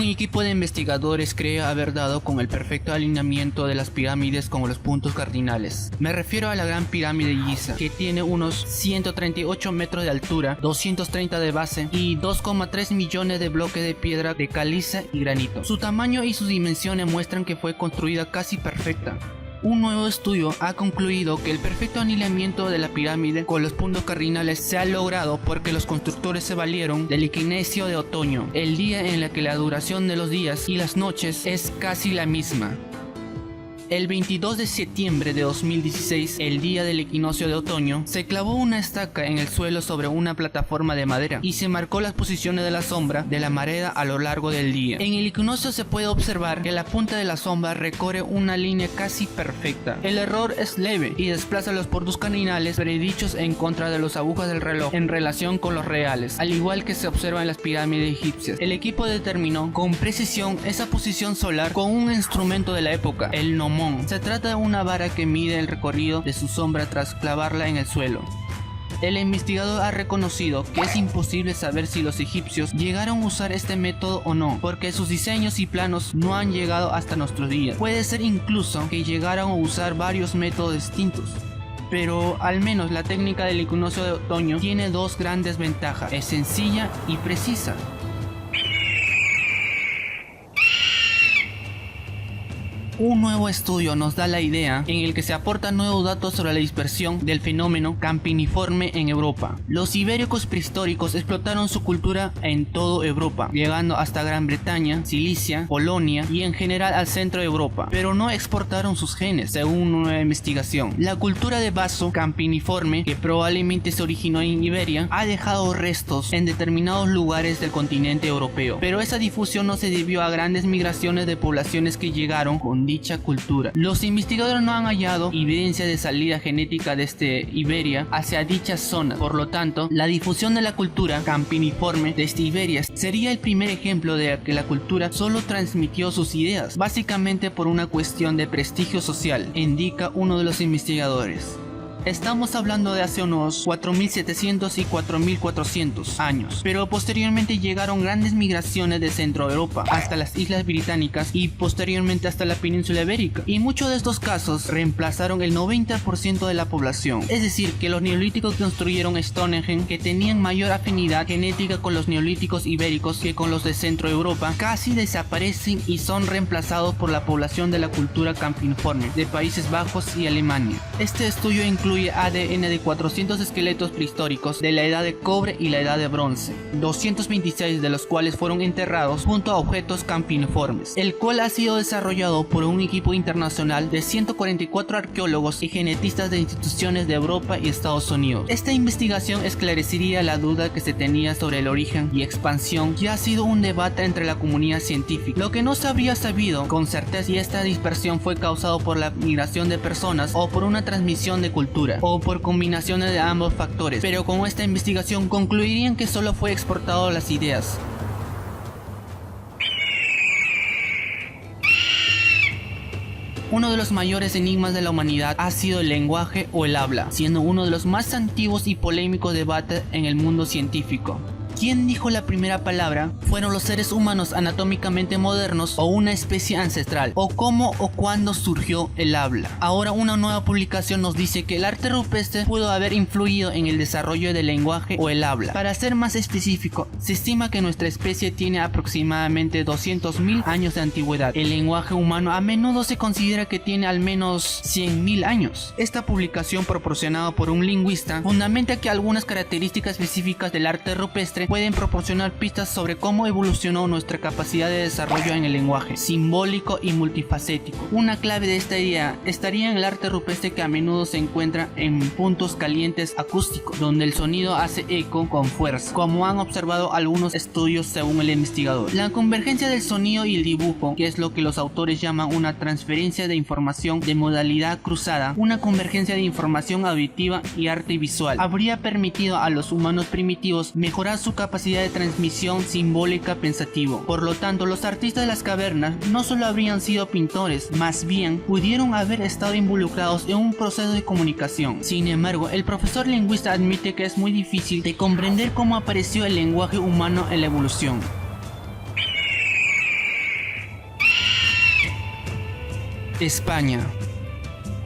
equipo de investigadores cree haber dado con el perfecto alineamiento de las pirámides con los puntos cardinales. Me refiero a la Gran Pirámide de Giza, que tiene unos 138 metros de altura, 230 de base y 2,3 millones de bloques de piedra de caliza y granito. Su tamaño y sus dimensiones muestran que fue construida casi perfecta. Un nuevo estudio ha concluido que el perfecto alineamiento de la pirámide con los puntos cardinales se ha logrado porque los constructores se valieron del equinoccio de otoño, el día en el que la duración de los días y las noches es casi la misma. El 22 de septiembre de 2016, el día del equinoccio de otoño, se clavó una estaca en el suelo sobre una plataforma de madera y se marcó las posiciones de la sombra de la marea a lo largo del día. En el equinoccio se puede observar que la punta de la sombra recorre una línea casi perfecta. El error es leve y desplaza los puntos cardinales predichos en contra de las agujas del reloj en relación con los reales, al igual que se observa en las pirámides egipcias. El equipo determinó con precisión esa posición solar con un instrumento de la época, el gnomón. Se trata de una vara que mide el recorrido de su sombra tras clavarla en el suelo. El investigador ha reconocido que es imposible saber si los egipcios llegaron a usar este método o no, porque sus diseños y planos no han llegado hasta nuestros días. Puede ser incluso que llegaron a usar varios métodos distintos. Pero al menos la técnica del equinoccio de otoño tiene dos grandes ventajas: es sencilla y precisa. Un nuevo estudio nos da la idea en el que se aportan nuevos datos sobre la dispersión del fenómeno campaniforme en Europa. Los ibéricos prehistóricos explotaron su cultura en toda Europa, llegando hasta Gran Bretaña, Sicilia, Polonia y en general al centro de Europa, pero no exportaron sus genes, según una nueva investigación. La cultura de vaso campaniforme, que probablemente se originó en Iberia, ha dejado restos en determinados lugares del continente europeo, pero esa difusión no se debió a grandes migraciones de poblaciones que llegaron con dicha cultura. Los investigadores no han hallado evidencia de salida genética desde Iberia hacia dichas zonas. Por lo tanto, la difusión de la cultura campaniforme desde Iberia sería el primer ejemplo de que la cultura solo transmitió sus ideas, básicamente por una cuestión de prestigio social, indica uno de los investigadores. Estamos hablando de hace unos 4700 y 4400 años, pero posteriormente llegaron grandes migraciones de Centro Europa hasta las Islas Británicas y posteriormente hasta la península ibérica, y muchos de estos casos reemplazaron el 90% de la población. Es decir, que los neolíticos que construyeron Stonehenge, que tenían mayor afinidad genética con los neolíticos ibéricos que con los de Centro Europa, casi desaparecen y son reemplazados por la población de la cultura campaniforme de Países Bajos y Alemania. Este estudio incluye ADN de 400 esqueletos prehistóricos de la edad de cobre y la edad de bronce, 226 de los cuales fueron enterrados junto a objetos campaniformes, el cual ha sido desarrollado por un equipo internacional de 144 arqueólogos y genetistas de instituciones de Europa y Estados Unidos. Esta investigación esclarecería la duda que se tenía sobre el origen y expansión, y ha sido un debate entre la comunidad científica. Lo que no se habría sabido con certeza si esta dispersión fue causada por la migración de personas o por una transmisión de cultura, o por combinaciones de ambos factores, pero con esta investigación concluirían que solo fue exportado las ideas. Uno de los mayores enigmas de la humanidad ha sido el lenguaje o el habla, siendo uno de los más antiguos y polémicos debates en el mundo científico. ¿Quién dijo la primera palabra? ¿Fueron los seres humanos anatómicamente modernos o una especie ancestral? ¿O cómo o cuándo surgió el habla? Ahora una nueva publicación nos dice que el arte rupestre pudo haber influido en el desarrollo del lenguaje o el habla. Para ser más específico, se estima que nuestra especie tiene aproximadamente 200.000 años de antigüedad. El lenguaje humano a menudo se considera que tiene al menos 100.000 años. Esta publicación, proporcionada por un lingüista, fundamenta que algunas características específicas del arte rupestre pueden proporcionar pistas sobre cómo evolucionó nuestra capacidad de desarrollo en el lenguaje simbólico y multifacético. Una clave de esta idea estaría en el arte rupestre, que a menudo se encuentra en puntos calientes acústicos, donde el sonido hace eco con fuerza, como han observado algunos estudios según el investigador. La convergencia del sonido y el dibujo, que es lo que los autores llaman una transferencia de información de modalidad cruzada, una convergencia de información auditiva y arte visual, habría permitido a los humanos primitivos mejorar su capacidad de transmisión simbólica pensativo. Por lo tanto, los artistas de las cavernas no solo habrían sido pintores, más bien pudieron haber estado involucrados en un proceso de comunicación. Sin embargo, el profesor lingüista admite que es muy difícil de comprender cómo apareció el lenguaje humano en la evolución. España.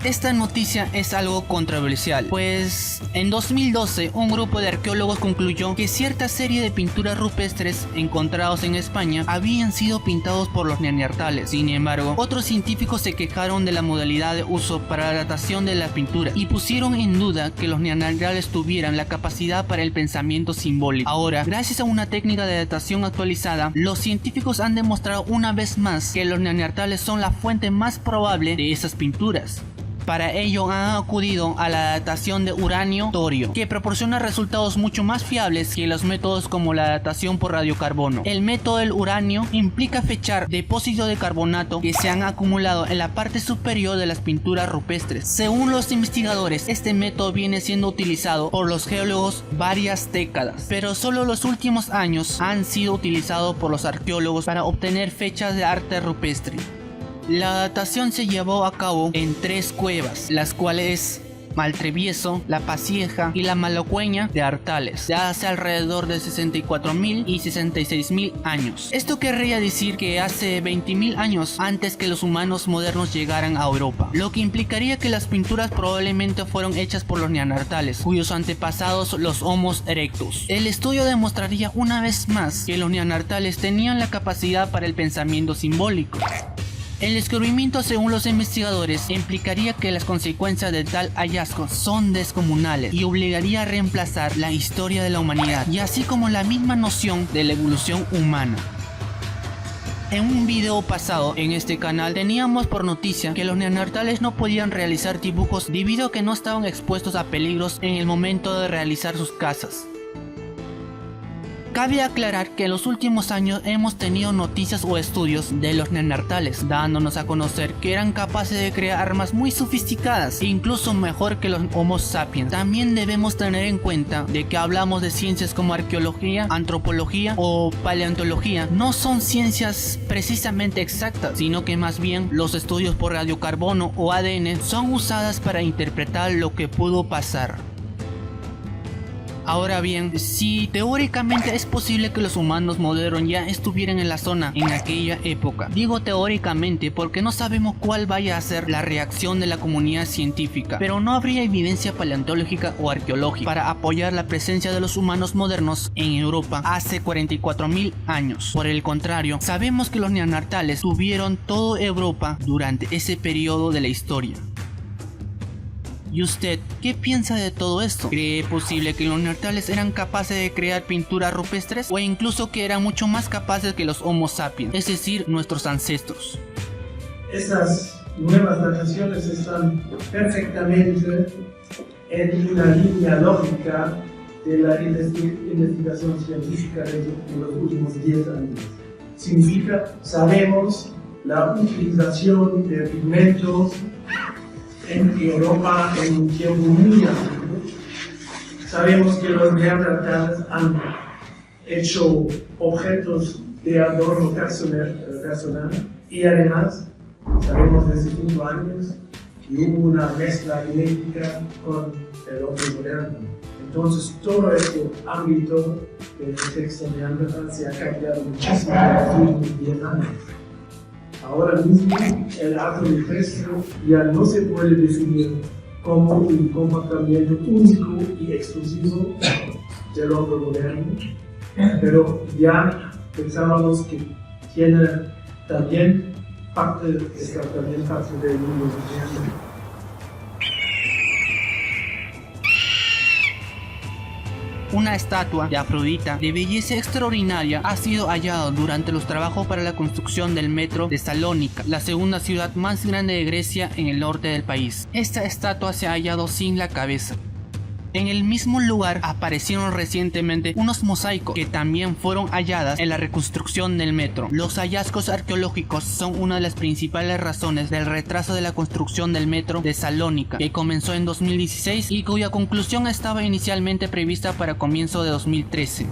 Esta noticia es algo controversial, pues en 2012 un grupo de arqueólogos concluyó que cierta serie de pinturas rupestres encontrados en España habían sido pintados por los neandertales. Sin embargo, otros científicos se quejaron de la modalidad de uso para la datación de la pintura y pusieron en duda que los neandertales tuvieran la capacidad para el pensamiento simbólico. Ahora, gracias a una técnica de datación actualizada, los científicos han demostrado una vez más que los neandertales son la fuente más probable de esas pinturas. Para ello han acudido a la datación de uranio-torio, que proporciona resultados mucho más fiables que los métodos como la datación por radiocarbono. El método del uranio implica fechar depósitos de carbonato que se han acumulado en la parte superior de las pinturas rupestres. Según los investigadores, este método viene siendo utilizado por los geólogos varias décadas, pero solo los últimos años han sido utilizados por los arqueólogos para obtener fechas de arte rupestre. La datación se llevó a cabo en 3 cuevas, las cuales Maltrevieso, La Pasieja y La Malacueña de Artales, de hace alrededor de 64.000 y 66.000 años. Esto querría decir que hace 20.000 años antes que los humanos modernos llegaran a Europa, lo que implicaría que las pinturas probablemente fueron hechas por los neandertales, cuyos antepasados los Homo erectus. El estudio demostraría una vez más que los neandertales tenían la capacidad para el pensamiento simbólico. El descubrimiento, según los investigadores, implicaría que las consecuencias de tal hallazgo son descomunales y obligaría a reemplazar la historia de la humanidad, y así como la misma noción de la evolución humana. En un video pasado en este canal teníamos por noticia que los neandertales no podían realizar dibujos debido a que no estaban expuestos a peligros en el momento de realizar sus cazas. Cabe aclarar que en los últimos años hemos tenido noticias o estudios de los neandertales, dándonos a conocer que eran capaces de crear armas muy sofisticadas, incluso mejor que los Homo sapiens. También debemos tener en cuenta de que hablamos de ciencias como arqueología, antropología o paleontología. No son ciencias precisamente exactas, sino que más bien los estudios por radiocarbono o ADN son usadas para interpretar lo que pudo pasar. Ahora bien, si teóricamente es posible que los humanos modernos ya estuvieran en la zona en aquella época, digo teóricamente porque no sabemos cuál vaya a ser la reacción de la comunidad científica, pero no habría evidencia paleontológica o arqueológica para apoyar la presencia de los humanos modernos en Europa hace 44.000 años. Por el contrario, sabemos que los neandertales tuvieron toda Europa durante ese periodo de la historia. ¿Y usted qué piensa de todo esto? ¿Cree posible que los neandertales eran capaces de crear pinturas rupestres? ¿O incluso que eran mucho más capaces que los Homo sapiens, es decir, nuestros ancestros? Esas nuevas dataciones están perfectamente en una línea lógica de la investigación científica de los últimos 10 años. Significa, sabemos la utilización de pigmentos en Europa en un tiempo muy antiguo. Sabemos que los neandertales han hecho objetos de adorno personal y además sabemos desde 5 años que hubo una mezcla genética con el hombre moderno. Entonces todo este ámbito del texto neandertal se ha cambiado muchísimo en los últimos 10 años. Ahora mismo el arte rupestre ya no se puede definir como un comportamiento único y exclusivo del hombre moderno, pero ya pensábamos que tiene también parte del mundo moderno. Una estatua de Afrodita de belleza extraordinaria ha sido hallada durante los trabajos para la construcción del metro de Salónica, la segunda ciudad más grande de Grecia en el norte del país. Esta estatua se ha hallado sin la cabeza. En el mismo lugar aparecieron recientemente unos mosaicos que también fueron halladas en la reconstrucción del metro. Los hallazgos arqueológicos son una de las principales razones del retraso de la construcción del metro de Salónica, que comenzó en 2016 y cuya conclusión estaba inicialmente prevista para comienzo de 2013.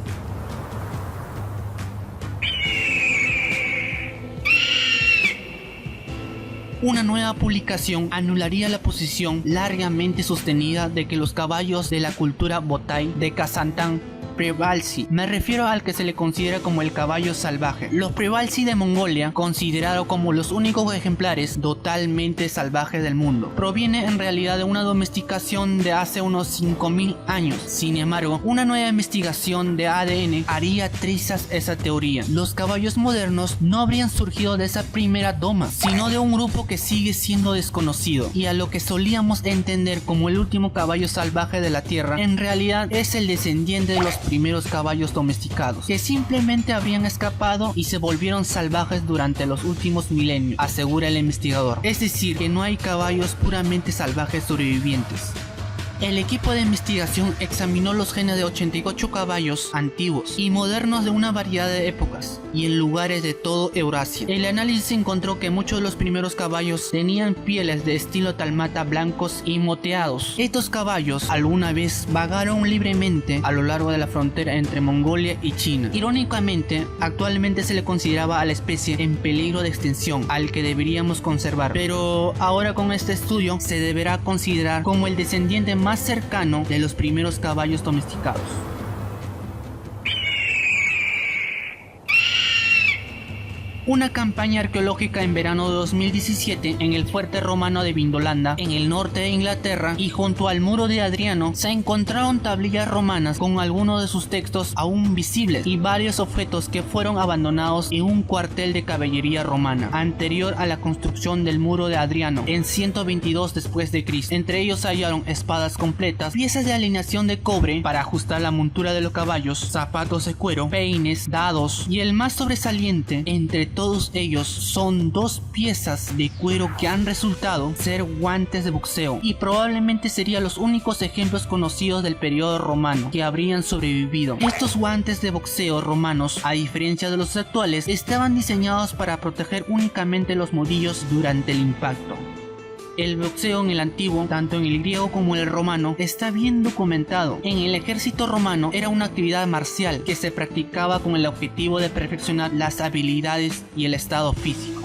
Una nueva publicación anularía la posición largamente sostenida de que los caballos de la cultura Botai de Kazantán Prejvalsi. Me refiero al que se le considera como el caballo salvaje. Los Prejvalsi de Mongolia, considerados como los únicos ejemplares totalmente salvajes del mundo, proviene en realidad de una domesticación de hace unos 5000 años. Sin embargo, una nueva investigación de ADN haría trizas esa teoría. Los caballos modernos no habrían surgido de esa primera doma, sino de un grupo que sigue siendo desconocido, y a lo que solíamos entender como el último caballo salvaje de la tierra, en realidad es el descendiente de los primeros caballos domesticados, que simplemente habrían escapado y se volvieron salvajes durante los últimos milenios, asegura el investigador. Es decir, que no hay caballos puramente salvajes sobrevivientes. El equipo de investigación examinó los genes de 88 caballos antiguos y modernos de una variedad de épocas y en lugares de todo Eurasia. El análisis encontró que muchos de los primeros caballos tenían pieles de estilo talmata blancos y moteados. Estos caballos alguna vez vagaron libremente a lo largo de la frontera entre Mongolia y China. Irónicamente, actualmente se le consideraba a la especie en peligro de extinción, al que deberíamos conservar, pero ahora con este estudio se deberá considerar como el descendiente más cercano de los primeros caballos domesticados. Una campaña arqueológica en verano de 2017 en el fuerte romano de Vindolanda, en el norte de Inglaterra, y junto al muro de Adriano se encontraron tablillas romanas con algunos de sus textos aún visibles y varios objetos que fueron abandonados en un cuartel de caballería romana anterior a la construcción del muro de Adriano en 122 después de Cristo. Entre ellos se hallaron espadas completas, piezas de alineación de cobre para ajustar la montura de los caballos, zapatos de cuero, peines, dados, y el más sobresaliente entre todos ellos son dos piezas de cuero que han resultado ser guantes de boxeo, y probablemente serían los únicos ejemplos conocidos del periodo romano que habrían sobrevivido. Estos guantes de boxeo romanos, a diferencia de los actuales, estaban diseñados para proteger únicamente los nudillos durante el impacto. El boxeo en el antiguo, tanto en el griego como en el romano, está bien documentado. En el ejército romano era una actividad marcial que se practicaba con el objetivo de perfeccionar las habilidades y el estado físico.